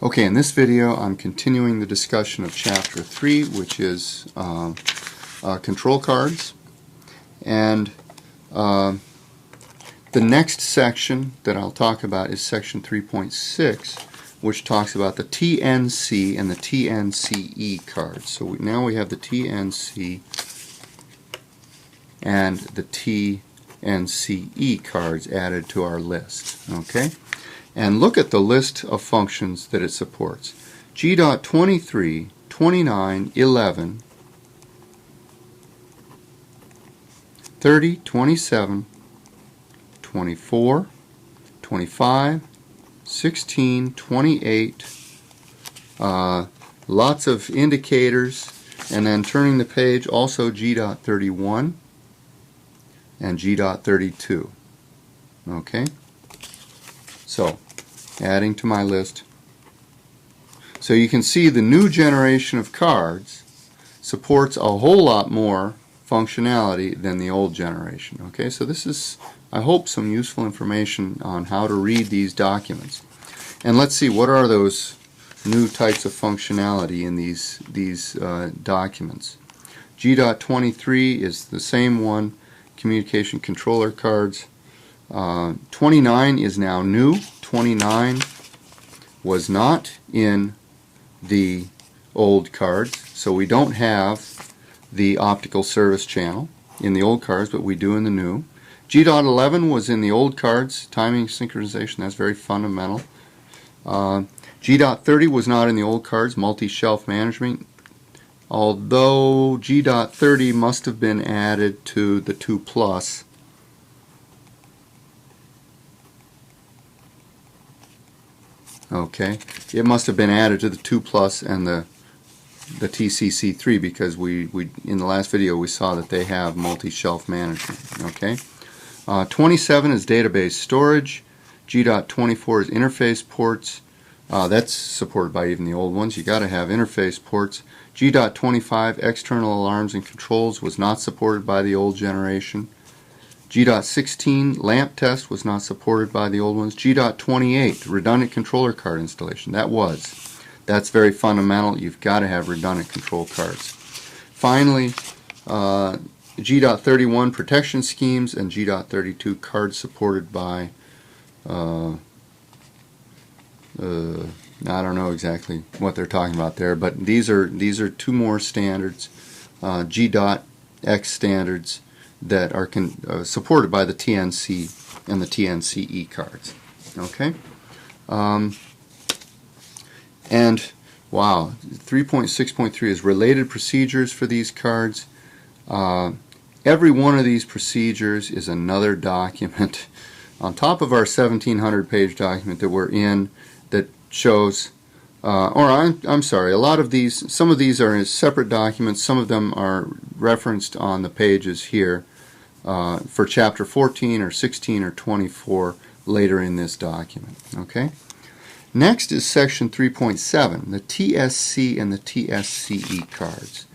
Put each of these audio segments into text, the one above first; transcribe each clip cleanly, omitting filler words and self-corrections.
Okay, in this video I'm continuing the discussion of Chapter 3, which is control cards. And the next section that I'll talk about is Section 3.6, which talks about the TNC and the TNCE cards. So now we have the TNC and the TNCE cards added to our list. Okay? And look at the list of functions that it supports. G.23, 29, 11, 30, 27, 24, 25, 16, 28, lots of indicators, and then turning the page, also G.31 and G.32. Okay? So, adding to my list. So you can see the new generation of cards supports a whole lot more functionality than the old generation. Okay, so this is, I hope, some useful information on how to read these documents. And let's see, what are those new types of functionality in these documents. G.23 is the same one, communication controller cards. 29 is now new. 29 was not in the old cards, so we don't have the optical service channel in the old cards, but we do in the new. G.11 was in the old cards, timing synchronization, that's very fundamental. G.30 was not in the old cards, multi-shelf management, although G.30 must have been added to the 2+. Okay, it must have been added to the 2+ and the TCC3, because we in the last video we saw that they have multi-shelf management. Okay, 27 is database storage. G.24 is interface ports. That's supported by even the old ones. You got to have interface ports. G.25 external alarms and controls was not supported by the old generation. G.16 lamp test was not supported by the old ones. G.28 redundant controller card installation, that's very fundamental. You've got to have redundant control cards. Finally, G.31 protection schemes, and G.32 cards supported by I don't know exactly what they're talking about there, but these are two more standards, G.X standards, that are supported by the TNC and the TNCE cards. Okay? And wow, 3.6.3 is related procedures for these cards. Every one of these procedures is another document on top of our 1700-page document that we're in that shows, I'm sorry, a lot of these, some of these are in separate documents, some of them are referenced on the pages here for Chapter 14 or 16 or 24 later in this document. Okay? Next is Section 3.7, the TSC and the TSCE cards.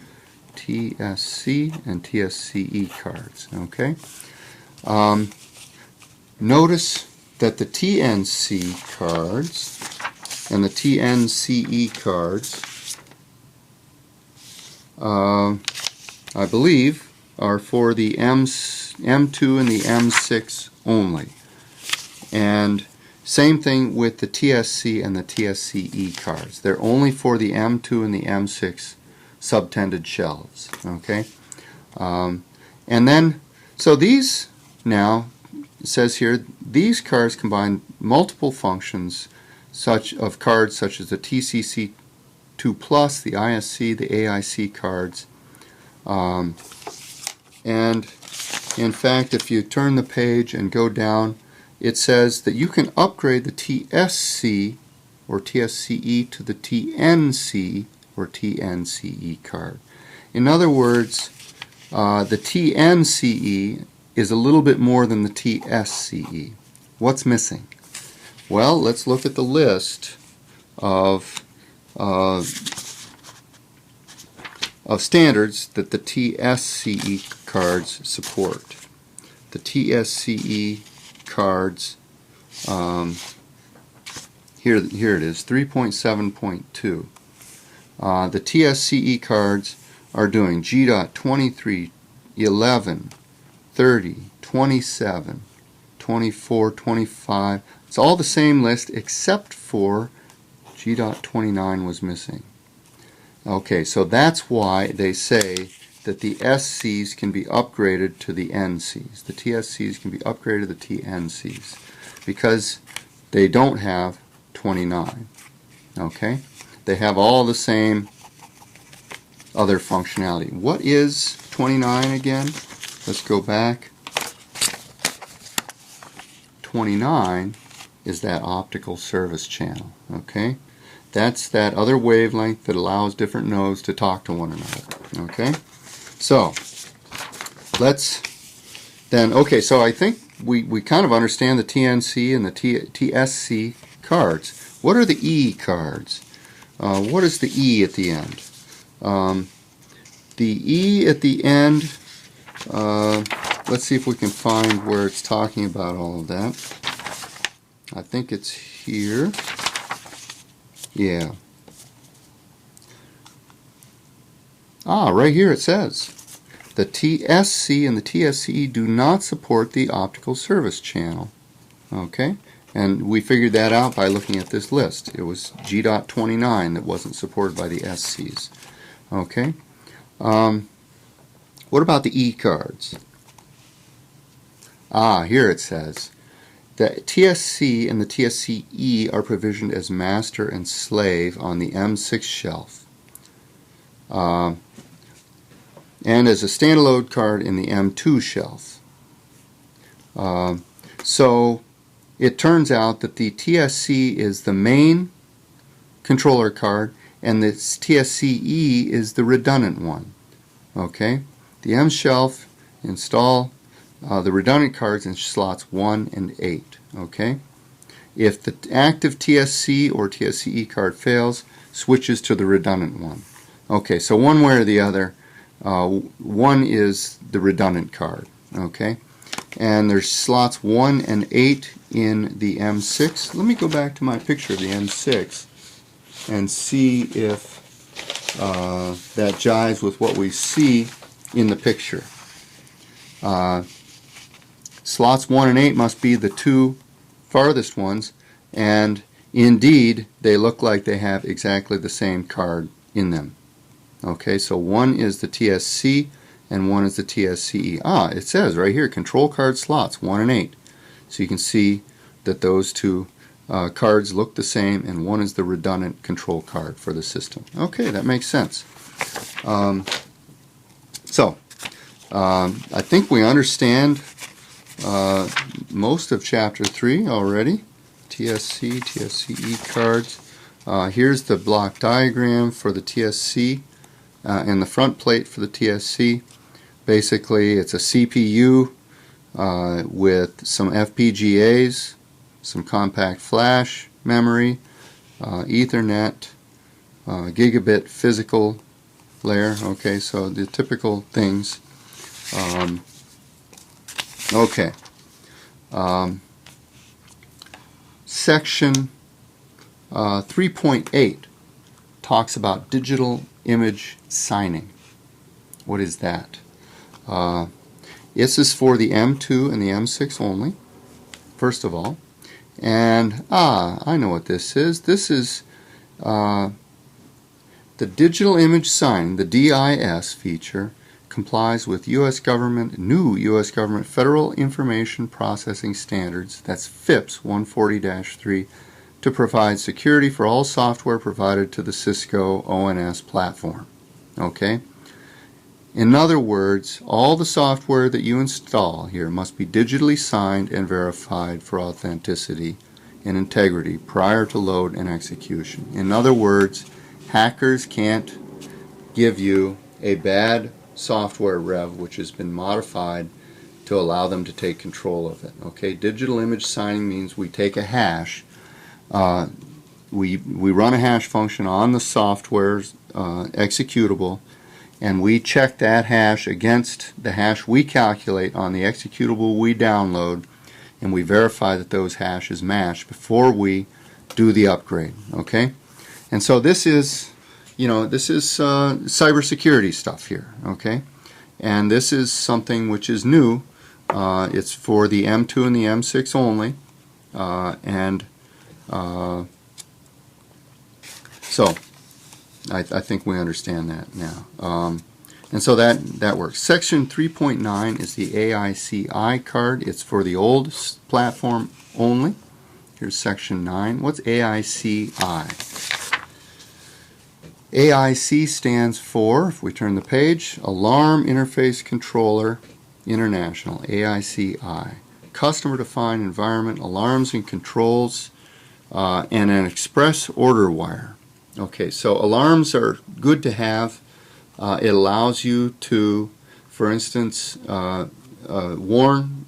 TSC and TSCE cards. Okay? Notice that the TNC cards and the TNCE cards, I believe, are for the M2 and the M6 only. And same thing with the TSC and the TSCE cards. They're only for the M2 and the M6 subtended shelves. Okay? And then, so these now, it says here, these cards combine multiple functions of cards such as the TCC2+, the ISC, the AIC cards. And in fact, if you turn the page and go down, it says that you can upgrade the TSC or TSCE to the TNC or TNCE card. In other words, the TNCE is a little bit more than the TSCE. What's missing? Well, let's look at the list of standards that the TSCE cards support. The TSCE cards here it is, 3.7.2. The TSCE cards are doing G.23, 11, 30, 27, 24, 25. It's all the same list except for G.29 was missing. Okay, so that's why they say that the SCs can be upgraded to the NCs. The TSCs can be upgraded to the TNCs because they don't have 29. Okay? They have all the same other functionality. What is 29 again? Let's go back. 29 is that optical service channel. Okay? That's that other wavelength that allows different nodes to talk to one another. Okay? So, let's then, okay, so I think we kind of understand the TNC and the TSC cards. What are the E cards? What is the E at the end? The E at the end, let's see if we can find where it's talking about all of that. I think it's here. Yeah. Right here it says, the TSC and the TSCE do not support the optical service channel. Okay? And we figured that out by looking at this list. It was G.29 that wasn't supported by the SCs. Okay? What about the E cards? Here it says, the TSC and the TSCE are provisioned as master and slave on the M6 shelf, and as a standalone card in the M2 shelf. So it turns out that the TSC is the main controller card and the TSCE is the redundant one. Okay? The M shelf install the redundant cards in slots 1 and 8. Okay? If the active TSC or TSCE card fails, switches to the redundant one. Okay, so one way or the other, one is the redundant card. Okay? And there's slots 1 and 8 in the M6. Let me go back to my picture of the M6 and see if that jives with what we see in the picture. Slots 1 and 8 must be the two farthest ones, and indeed they look like they have exactly the same card in them. Okay, so one is the TSC and one is the TSCE. It says right here, control card slots 1 and 8. So you can see that those two cards look the same, and one is the redundant control card for the system. Okay, that makes sense. I think we understand most of Chapter 3 already. TSC, TSCE cards. Here's the block diagram for the TSC and the front plate for the TSC. Basically, it's a CPU with some FPGAs, some compact flash memory, Ethernet, gigabit physical layer. Okay, so the typical things. Okay. Section 3.8 talks about digital image signing. What is that? This is for the M2 and the M6 only, first of all. And, I know what this is. This is the digital image signing, the DIS feature, complies with new U.S. government Federal Information Processing Standards, that's FIPS 140-3, to provide security for all software provided to the Cisco ONS platform. Okay? In other words, all the software that you install here must be digitally signed and verified for authenticity and integrity prior to load and execution. In other words, hackers can't give you a bad software rev which has been modified to allow them to take control of it. Okay, digital image signing means we take a hash, we run a hash function on the software's executable, and we check that hash against the hash we calculate on the executable we download, and we verify that those hashes match before we do the upgrade. Okay, and so this is, this is cybersecurity stuff here. Okay, and this is something which is new. It's for the M2 and the M6 only, so I think we understand that now. And so that works. Section 3.9 is the AICI card. It's for the old platform only. Here's Section 9. What's AICI? AIC stands for, if we turn the page, Alarm Interface Controller International, AICI. Customer-defined environment, alarms and controls, and an express order wire. Okay, so alarms are good to have. It allows you to, for instance, warn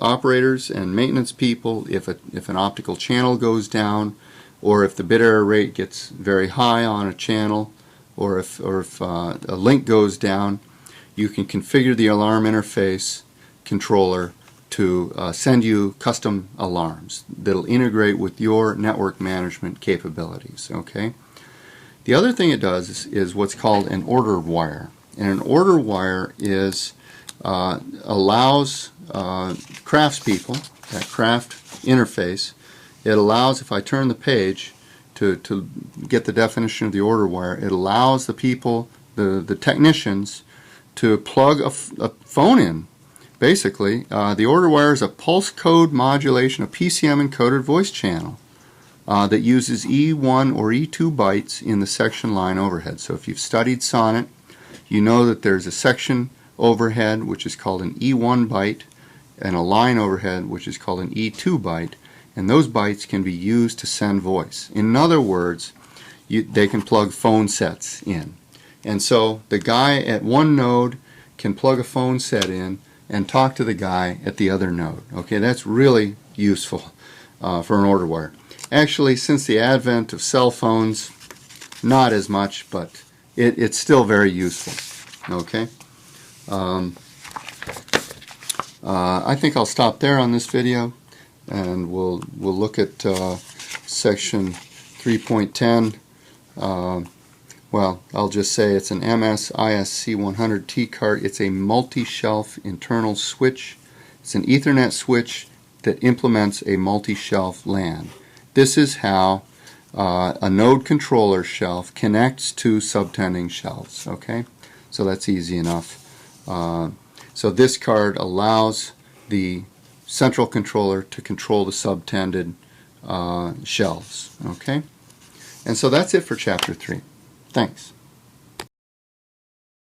operators and maintenance people if an optical channel goes down, or if the bit error rate gets very high on a channel, or if a link goes down. You can configure the alarm interface controller to send you custom alarms that'll integrate with your network management capabilities. Okay. The other thing it does is what's called an order wire, and an order wire is allows craftspeople, that craft interface. It allows, if I turn the page to get the definition of the order wire, it allows the people, the technicians, to plug a phone in. Basically, the order wire is a pulse code modulation, a PCM encoded voice channel that uses E1 or E2 bytes in the section line overhead. So if you've studied Sonnet, you know that there's a section overhead which is called an E1 byte and a line overhead which is called an E2 byte, and those bytes can be used to send voice. In other words, they can plug phone sets in. And so the guy at one node can plug a phone set in and talk to the guy at the other node. Okay, that's really useful for an order wire. Actually, since the advent of cell phones, not as much, but it's still very useful. Okay, I think I'll stop there on this video, and we'll look at section 3.10. Well, I'll just say it's an MS ISC 100T card. It's a multi-shelf internal switch. It's an Ethernet switch that implements a multi-shelf LAN. This is how a node controller shelf connects to subtending shelves. Okay, so that's easy enough. So this card allows the central controller to control the subtended shelves. Okay, and so that's it for Chapter 3. Thanks.